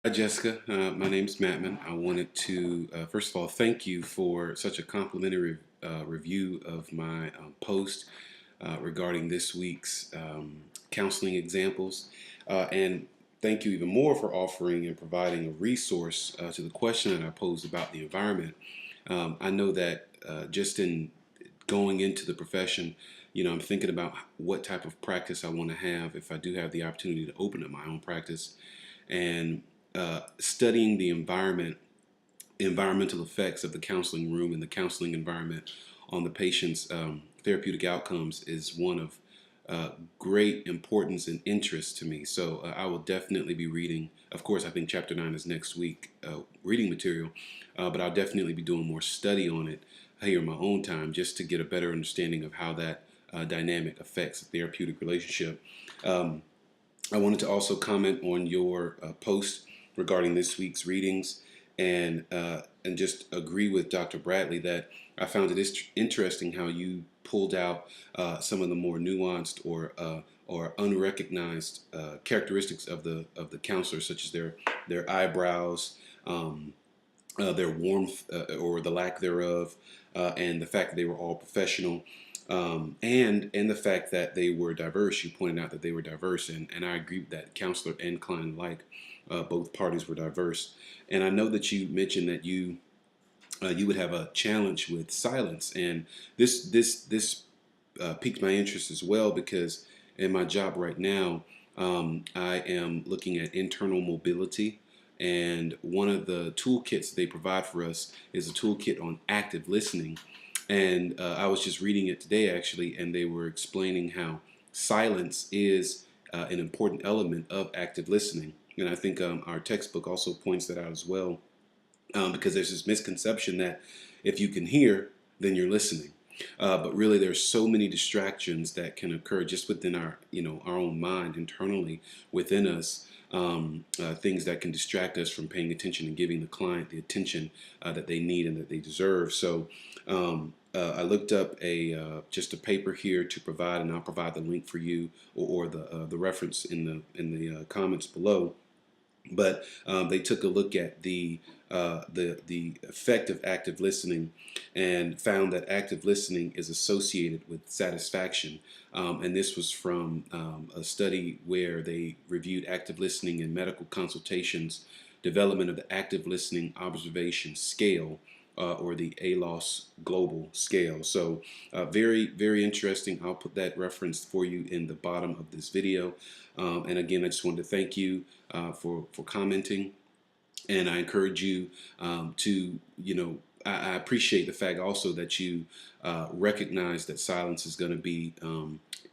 Hi, Jessica. My name's Mattman. I wanted to, first of all, thank you for such a complimentary review of my post regarding this week's counseling examples. And thank you even more for offering and providing a resource to the question that I posed about the environment. I know that just in going into the profession, I'm thinking about what type of practice I want to have if I do have the opportunity to open up my own practice. And studying the environmental effects of the counseling room and the counseling environment on the patient's therapeutic outcomes is one of great importance and interest to me. So I will definitely be reading. Of course, I think Chapter 9 is next week, reading material, but I'll definitely be doing more study on it here in my own time just to get a better understanding of how that dynamic affects a therapeutic relationship. Um, I wanted to also comment on your post regarding this week's readings, and just agree with Dr. Bradley that I found it interesting how you pulled out some of the more nuanced or unrecognized characteristics of the counselor, such as their eyebrows, their warmth or the lack thereof, and the fact that they were all professional, and the fact that they were diverse. You pointed out that they were diverse, and I agree with that. Counselor and client alike, both parties were diverse. And I know that you mentioned that you would have a challenge with silence, and this piqued my interest as well because in my job right now, I am looking at internal mobility. And one of the toolkits they provide for us is a toolkit on active listening. And I was just reading it today, actually, and they were explaining how silence is an important element of active listening. And I think our textbook also points that out as well, because there's this misconception that if you can hear, then you're listening. But really, there's so many distractions that can occur just within our own mind internally within us. Things that can distract us from paying attention and giving the client the attention that they need and that they deserve. So I looked up just a paper here to provide, and I'll provide the link for you or the reference in the comments below. But they took a look at the effect of active listening and found that active listening is associated with satisfaction. And this was from a study where they reviewed active listening in medical consultations, development of the active listening observation scale, or the ALOS-global scale. So very, very interesting. I'll put that reference for you in the bottom of this video. And again, I just wanted to thank you for commenting, and I encourage you to, I appreciate the fact also that you recognize that silence is going to be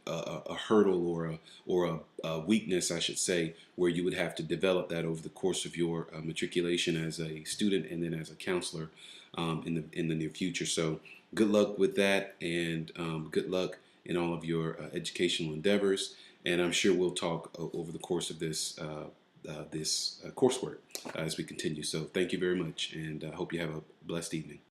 a hurdle or a weakness, I should say, where you would have to develop that over the course of your matriculation as a student and then as a counselor in the near future. So good luck with that, and good luck in all of your educational endeavors. And I'm sure we'll talk over the course of this coursework as we continue. So thank you very much, and I hope you have a blessed evening.